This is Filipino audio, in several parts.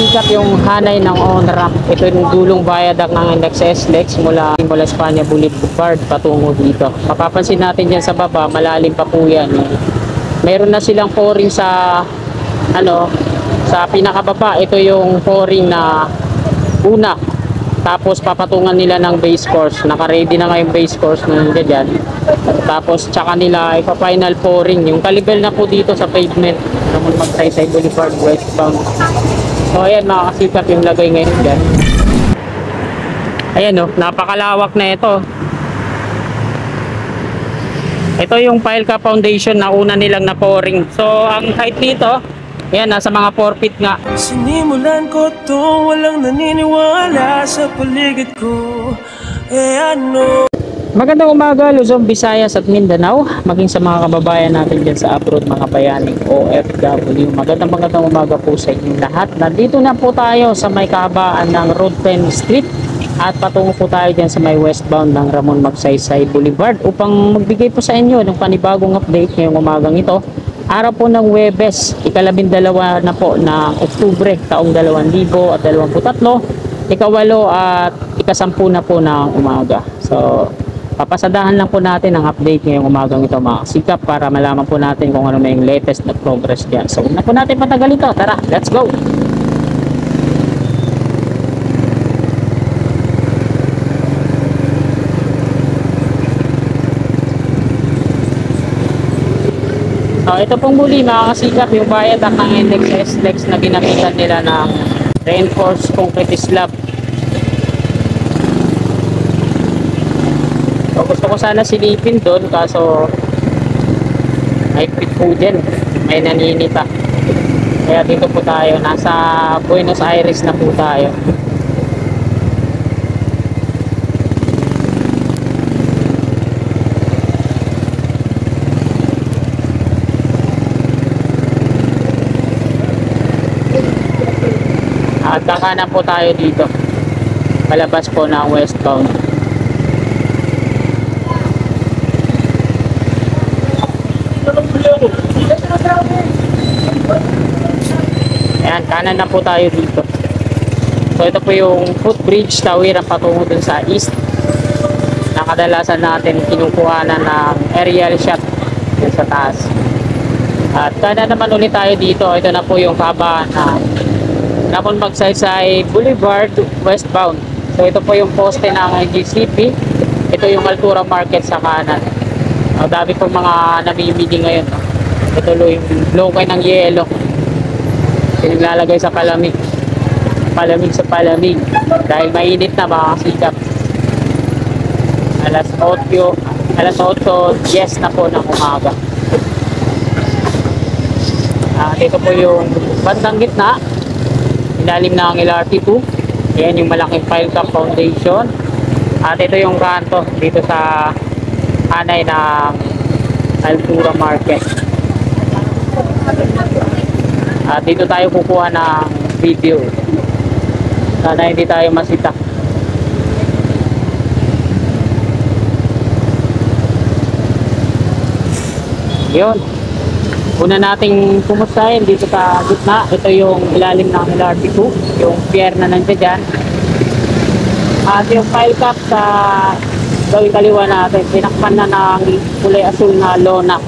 kasikap yung hanay ng on-ramp. Ito yung dulong viaduct ng NXS-LEX mula Espanya Boulevard patungo dito. Mapapansin natin dyan sa baba, malalim pa po yan. Meron na silang pouring sa sa pinakababa. Ito yung pouring na una. Tapos papatungan nila ng base course. Naka-ready na nga yung base course na nandiyan dyan. Tapos tsaka nila ipa-final pouring. Yung kalibel na po dito sa pavement naman Magsaysay Boulevard westbound. So ayan mga kasikap yung lagay ngayon dyan. Ayan napakalawak na ito. Ito yung pile cap foundation na una nilang na pouring. So ang height nito, ayan, nasa mga 4 feet nga. Sinimulan ko to, walang naniniwala sa paligid ko. Magandang umaga Luzon, Visayas at Mindanao. Maging sa mga kababayan natin dyan sa abroad, mga bayaning OFW. Magandang umaga po sa inyong lahat. Nandito na po tayo sa may kahabaan ng Road 10 Street. At patungo po tayo dyan sa may westbound ng Ramon Magsaysay Boulevard upang magbigay po sa inyo ng panibagong update ngayong umagang ito. Araw po ng Huwebes, ika-12 na po ng Oktubre, taong 2023, ika-8 at ika-10 na po ng umaga. So, papasadahan lang po natin ang update ngayong umagang ito mga kasikap para malaman po natin kung ano may latest na progress dyan. So, huwag na po natin patagal ito. Tara, let's go! So, ito pong muli mga kasikap yung viaduct ng NXS-LEX na ginamitan nila ng reinforced concrete slab. So, gusto ko sana silipin doon kaso may pit po dyan, may naninita. Kaya dito po tayo, nasa Buenos Aires na po tayo. At kakanan po tayo dito, palabas po ng westbound. Ayan, kanan na po tayo dito. So ito po yung footbridge tawiran patungo dun sa east na kadalasan natin kinukuhanan ng aerial shot dun sa taas. At kanan naman ulit tayo dito. Ito na po yung kabaan na Ramon Magsaysay Boulevard westbound. So ito po yung poste ng GCP. Ito yung Altura Market sa kanan. Dami po mga namimili ngayon. Ito yung blokay ng yelo. Nilalagay sa palamig. Palamig sa palamig. Dahil mainit na mga kasikap. Alas 8, yes na po ng umaga. Ito po yung bandang gitna. Ilalim na ang LRT2. Ayan yung malaking pile cap foundation. At ito yung kanto dito sa hanay ng Altura Market. At dito tayo kukuha ng video. Sana hindi tayo masita. Yun. Una nating pumustahin dito sa gitna. Ito yung ilalim ng LRT2, yung pier na nandiyan dyan. At yung file cap sa gawing kaliwa natin, tinakpan na ng kulay asul na lona.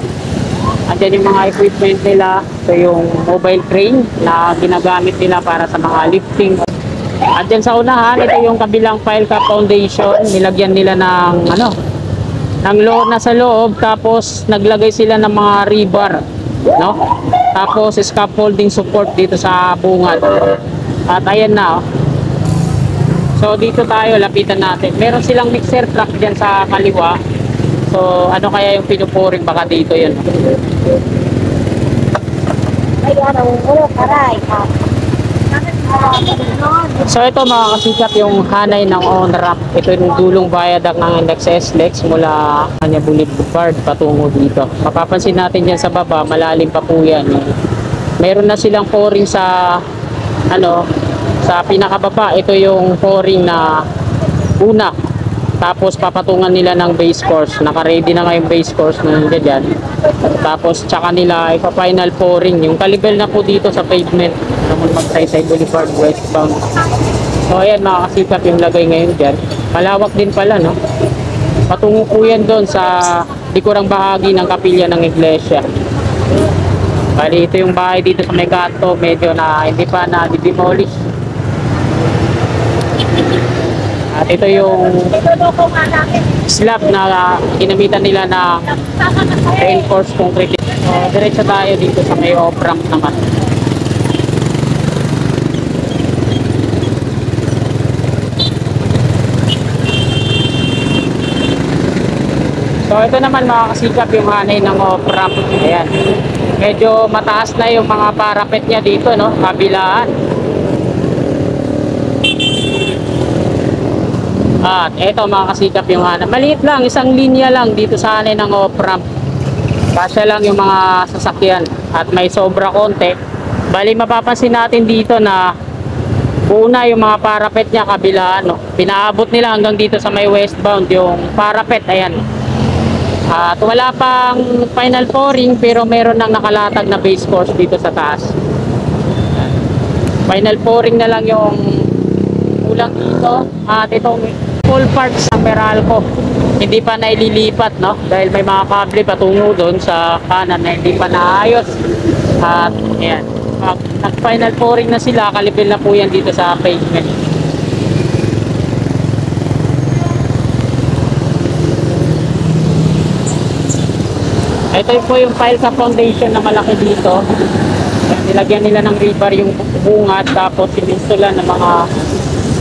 Andyan yung mga equipment nila. Ito yung mobile crane na ginagamit nila para sa mga lifting. Andyan sa unahan, ito yung kabilang file cap foundation. Nilagyan nila ng ng lona sa loob, tapos naglagay sila ng mga rebar. Tapos scaffolding support dito sa bungat. At ayan na. So dito tayo, lapitan natin. Meron silang mixer truck dyan sa kaliwa. So ano kaya yung pinupuring, baka dito yun. So ito mga kasikap yung hanay ng on-ramp. Ito yung dulong viaduct ng NXS-LEX mula Espanya Boulevard patungo dito. Mapapansin natin dyan sa baba, malalim pa po yan. Meron na silang pouring sa sa pinakababa. Ito yung pouring na una. Tapos papatungan nila ng base course. Naka-ready na nga yung base course na nandiyan dyan. Tapos tsaka nila ipa-final pouring. Yung kalibel na po dito sa pavement. Ramon Magsaysay Boulevard westbound. So ayan mga kasikap yung lagay ngayon dyan. Malawak din pala, no? Patungo po yan doon sa likurang bahagi ng kapilya ng iglesia. Bali ito yung bahay dito sa may kanto. Medyo na hindi pa na-demolish. At ito yung slab na ginamitan nila ng reinforced concrete. So, diretso tayo dito sa may off-ramp naman. So, ito naman mga kasikap yung hanay ng off-ramp. Ayan. Medyo mataas na yung mga parapet niya dito, no? Kabilaan. At eto mga kasikap yung hanap. Maliit lang, isang linya lang dito sa hanay ng off-ramp. Kasya lang yung mga sasakyan. At may sobra konti. Bali mapapansin natin dito na buo na yung mga parapet niya kabilaan. No? Pinaabot nila hanggang dito sa may westbound yung parapet. Ayan. At wala pang final pouring pero meron nang nakalatag na base course dito sa taas. Final pouring na lang yung kulang dito. At itong full parts ng Meralco hindi pa naililipat, no? Dahil may mga kable patungo doon sa kanan na hindi pa naayos. At ayan, nag final pouring na sila, kalipil na po yan dito sa pavement. Ito po yung pile sa foundation na malaki dito. Nilagyan nila ng rebar yung bunga, tapos sininsulan ng mga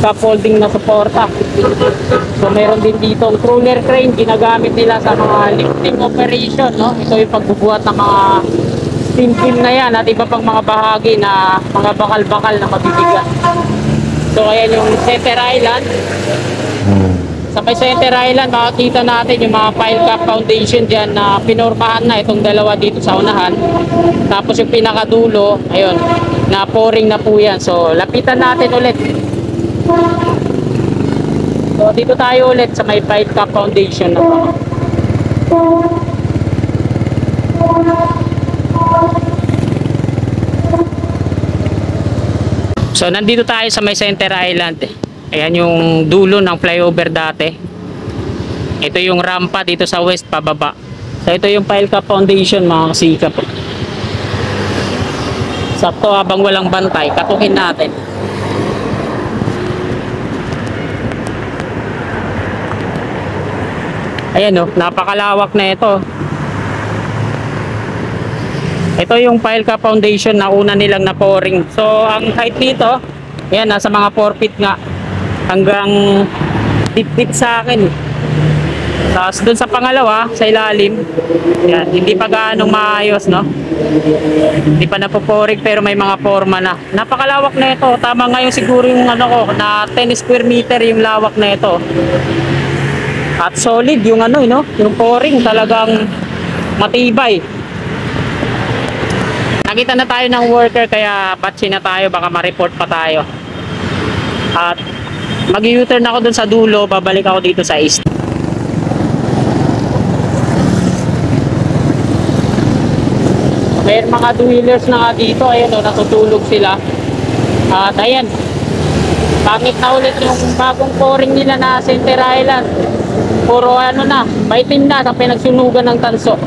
scaffolding na suporta. So meron din dito ang crawler crane, ginagamit nila sa mga lifting operation, no? Ito yung pagbubuhat ng mga steam beam na yan at iba pang mga bahagi na mga bakal-bakal na mabibigat. So ayan yung center island. Sa may center island makikita natin yung mga pile cap foundation dyan na pinormahan na itong dalawa dito sa unahan. Tapos yung pinakadulo, ayun, na pouring na po yan. So lapitan natin ulit. So dito tayo ulit sa may pile cap foundation na to. So nandito tayo sa may center island. Ayan yung dulo ng flyover dati. Ito yung rampa dito sa west pababa. So ito yung pile cap foundation mga kasikap. Sakto habang walang bantay, katukin natin. Ayan o, napakalawak na ito. Ito yung pile cap foundation na una nilang na pouring. So ang height nito, ayan, nasa mga 4 feet nga. Hanggang dip sa akin. Tapos dun sa pangalawa, sa ilalim, ayan, hindi pa gaanong maayos, no? Hindi pa napopouring pero may mga forma na. Napakalawak na ito. Tama nga yung siguro yung ano ko, na 10 square meter yung lawak na ito. At solid yung ano, no? Yung pouring talagang matibay. Nakita na tayo ng worker kaya batsi na tayo, baka ma-report pa tayo. At mag-u-turn ako dun sa dulo, babalik ako dito sa east. May mga two-wheelers na nga dito, ayun o, natutulog sila. At ayan, pangit na ulit yung bagong pouring nila na Center Island. Puro ano na, maitim na sa pinagsunugan ng tanso.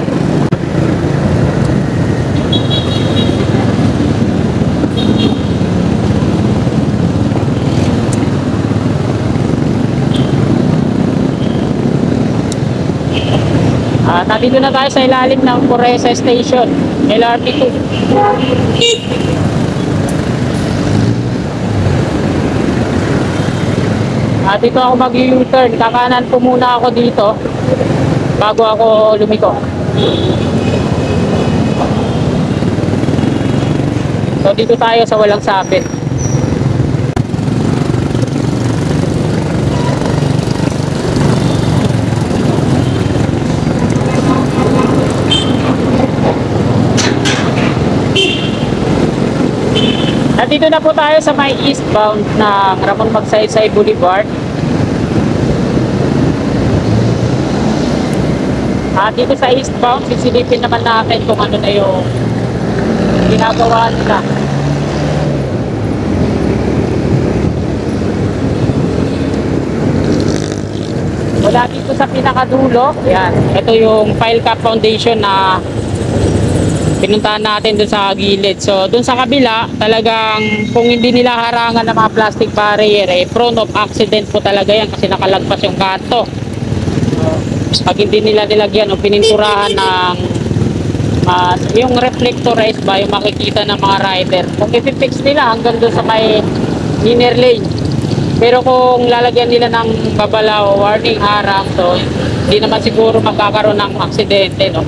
Nandito na tayo sa ilalim ng Coresa Station, LRT2. Dito ako mag-u-turn. Kakanan po muna ako dito bago ako lumiko. So dito tayo sa walang sabit. Nandito na po tayo sa may eastbound ng Ramon Magsaysay Boulevard. Dito sa eastbound, sisilipin naman natin kung ano na yung ginagawa nila. Wala dito sa pinakadulo. Yan. Ito yung File Cap Foundation na pinuntahan natin dun sa gilid. So, dun sa kabila, talagang kung hindi nila harangan ng mga plastic barrier, prone of accident po talaga yan kasi nakalagpas yung kanto. Pag hindi nila nilagyan o pininturahan ng yung reflectorize ba, yung makikita ng mga rider, kung i-fix nila hanggang dun sa may inner lane. Pero kung lalagyan nila ng babala o warning harang, so hindi naman siguro magkakaroon ng aksidente, no?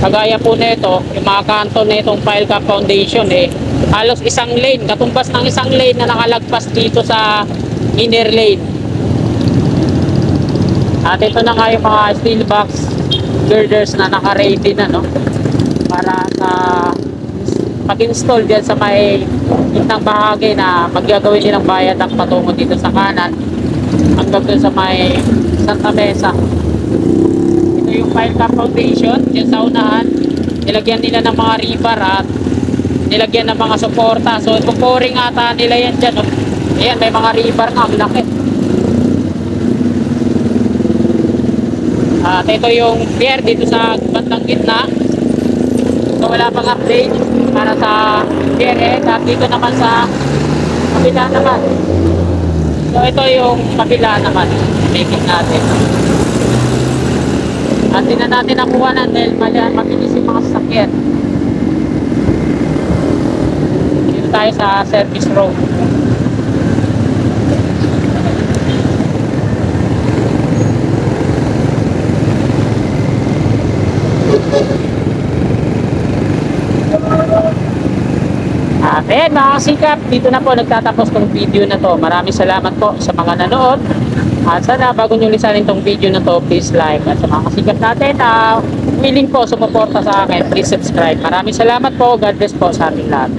Kagaya po nito, yung mga kanto na itong File Cap Foundation, halos isang lane, katumbas ng isang lane na nakalagpas dito sa inner lane. At ito na nga yung mga steel box girders na naka-ready na, no? Para sa pag-install dyan sa may gitnang bahagi na magagawin nilang viaduct patungo dito sa kanan hanggang doon sa may Santa Mesa. Ito yung File Cap Foundation dyan sa unahan. Nilagyan nila ng mga rebar at nilagyan ng mga suporta. So ipuporing ata nila yan dyan, no? Ayan, may mga rebar nga, malaki. At ito yung pier dito sa bandang gitna. So wala pang update para sa pier at dito naman sa kabila naman. So ito yung kabila naman, making natin. At di na natin nakuha na dahil mabilis yung mga sasakyan. Dito tayo sa service road. Ayan mga kasikap, dito na po nagtatapos tong video na to. Maraming salamat po sa mga nanood. At sana bago nyo lisanin tong video na to, please like. At sa mga kasikap natin, willing po sumuporta sa akin, please subscribe. Maraming salamat po. God bless po sa ating lahat.